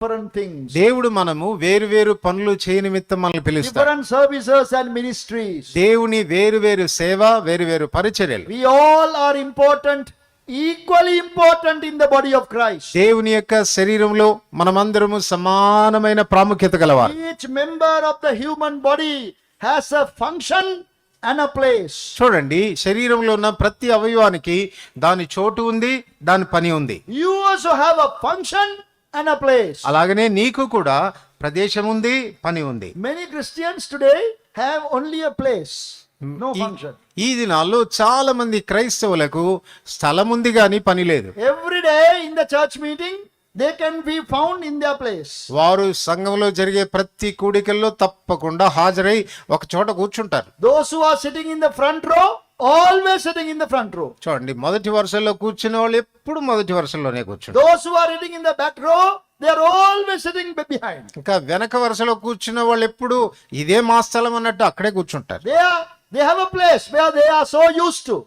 different things, దేవుడు మనము వేరు వేరు పనులు చేయ నిమిత్తం మనల్ని పిలుస్తాడు. different services and ministries. దేవుని వేరు వేరు సేవ, వేరు వేరు పరిచర్యలు. We all are important, equally important in the body of Christ. దేవుని యొక్క శరీరంలో మనమందరము సమానమైన ప్రాముఖ్యత గలవారు. Each member of the human body has a function and a place. చూడండి, శరీరంలో ఉన్న ప్రతి అవయవానికి దాని చోటు ఉంది, దాని పని ఉంది. You also have a function and a place. అలాగనే నీకు కూడా ప్రదేశం ఉంది, పని ఉంది. Many Christians today have only a place, no function. ఈ దినాల్లో చాలా మంది క్రైస్తవులకు స్థలం ఉంది గాని పని లేదు. Every day in the church meeting they can be found in their place. వారు సంఘంలో జరిగే ప్రతి కూడికల్లో తప్పకుండా హాజరై ఒక చోట కూర్చుంటారు. Those who are sitting in the front row, always sitting in the front row. చూడండి, మొదటి వరుసలో కూర్చునే వాళ్ళు ఎప్పుడు మొదటి వరుసలోనే కూర్చుంటారు. Those who are sitting in the back row, they are always sitting behind. ఇంకా వెనక వరుసలో కూర్చున్న వాళ్ళు ఎప్పుడు ఇదే మా స్థలం అన్నట్టు అక్కడే కూర్చుంటారు. They have a place where they are so used to.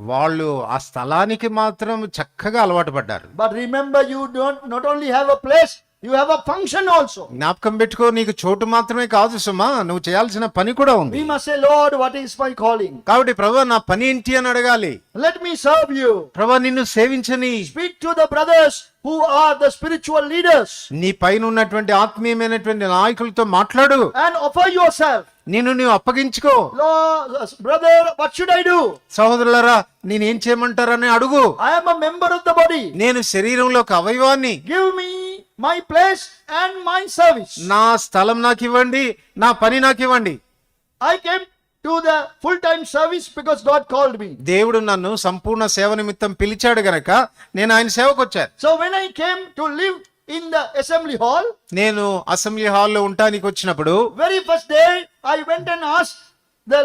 వాళ్ళు ఆ స్థలానికి మాత్రం చక్కగా అలవాటు పడ్డారు. But remember, you don't not only have a place, you have a function also. జ్ఞాపకం పెట్టుకో, నీకు చోటు మాత్రమే కాదు సుమా, నువ్వు చేయాల్సిన పని కూడా ఉంది. We must say, Lord, what is my calling? కాబట్టి ప్రభువా, నా పని ఏంటి అని అడగాలి. Let me serve you. ప్రభువా, నిన్ను సేవించని. Speak to the brothers who are the spiritual leaders. నీ పైన ఉన్నటువంటి ఆత్మీయమైనటువంటి నాయకులతో మాట్లాడు. And offer yourself. నిన్ను నీవు అప్పగించుకో. Lord, brother, what should I do? సహోదరులారా, నేనేం చేయమంటారని అడుగు. I am a member of the body. నేను శరీరంలో ఒక అవయవాన్ని. Give me my place and my service. నా స్థలం నాకు ఇవ్వండి, నా పని నాకు ఇవ్వండి. I came to the full-time service because God called me. దేవుడు నన్ను సంపూర్ణ సేవ నిమిత్తం పిలిచాడు గనక నేను ఆయన సేవకు వచ్చాను. So when I came to live in the assembly hall, నేను అసెంబ్లీ హాల్లో ఉండటానికి వచ్చినప్పుడు very first day I went and asked the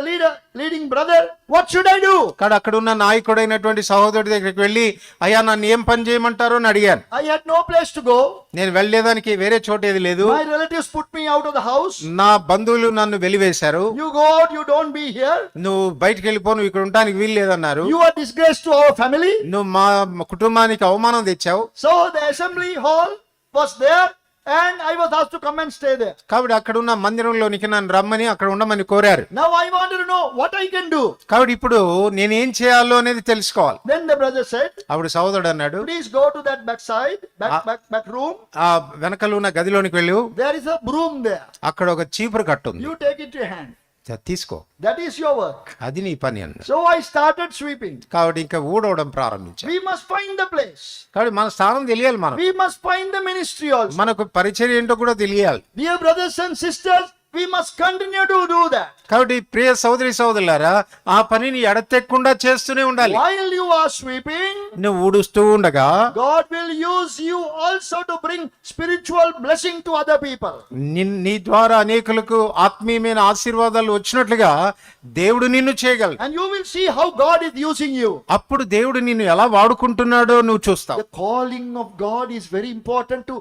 leading brother, what should I do? అక్కడ ఉన్న నాయకుడైనటువంటి సహోదరుడి దగ్గరికి వెళ్ళి, అయ్యా నన్ను ఏం పని చేయమంటారో అని అడిగాను. I had no place to go. నేను వెళ్ళేదానికి వేరే చోటు ఏది లేదు. My relatives put me out of the house. నా బంధువులు నన్ను వెలివేశారు. You go out, you don't be here. నువ్వు బయటికి వెళ్ళిపో, నువ్వు ఇక్కడ ఉండడానికి వీలు లేదన్నారు. You are disgrace to our family. నువ్వు మా కుటుంబానికి అవమానం తెచ్చావు. So the assembly hall was there and I was asked to come and stay there. కాబట్టి అక్కడ ఉన్న మందిరంలోనికి నన్ను రమ్మని, అక్కడ ఉండమని కోరారు. Now I wanted to know what I can do. కాబట్టి ఇప్పుడు నేనేం చేయాలో అనేది తెలుసుకోవాలి. Then the brother said, అప్పుడు సహోదరుడు అన్నాడు, please go to that back side, back room. ఆ వెనకలు ఉన్న గదిలోనికి వెళ్ళు. There is a broom there. అక్కడ ఒక చీపురు కట్టు ఉంది, You take it to your hand. తీసుకో, That is your work. అది నీ పని అన్న. So I started sweeping. కాబట్టి ఇంకా ఊడవడం ప్రారంభించాం. We must find the place. కాబట్టి మన స్థానం తెలియాలి. మనం We must find the ministry also. మనకు పరిచర్య ఏంటో కూడా తెలియాలి. Dear brothers and sisters, we must continue to do that. కాబట్టి ప్రియ సోదరి సోదరులారా, ఆ పనిని ఎడతెక్కకుండా చేస్తూనే ఉండాలి. While you are sweeping, నువ్వు ఊడుస్తూ ఉండగా God will use you also to bring spiritual blessing to other people. నీ ద్వారా అనేకులకు ఆత్మీయమైన ఆశీర్వాదాలు వచ్చినట్లుగా దేవుడు నిన్ను చేయగలడు. And you will see how God is using you. అప్పుడు దేవుడు నిన్ను ఎలా వాడుకుంటున్నాడో నువ్వు చూస్తావు. The calling of God is very important to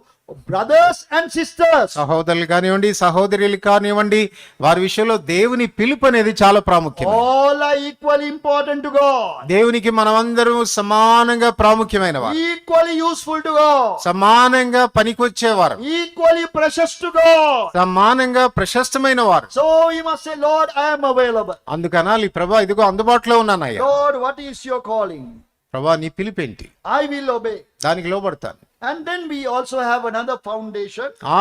brothers and sisters. సహోదరులు కానివ్వండి, సహోదరులు కానివ్వండి, వారి విషయంలో దేవుని పిలుపు అనేది చాలా ప్రాముఖ్యం. All are equally important to God. దేవునికి మనమందరం సమానంగా ప్రాముఖ్యమైన వారు, Equally useful to God. సమానంగా పనికొచ్చేవారు, Equally precious to God. సమానంగా ప్రశస్తమైన వారు. So we must say, Lord, I am available. అందుకనాలి, ప్రభా ఇదిగో అందుబాటులో ఉన్నానయ్యా. Lord, what is your calling? ప్రభా నీ పిలుపేంటి? I will obey. దానికి లోబడతాను. And then we also have another foundation. ఆ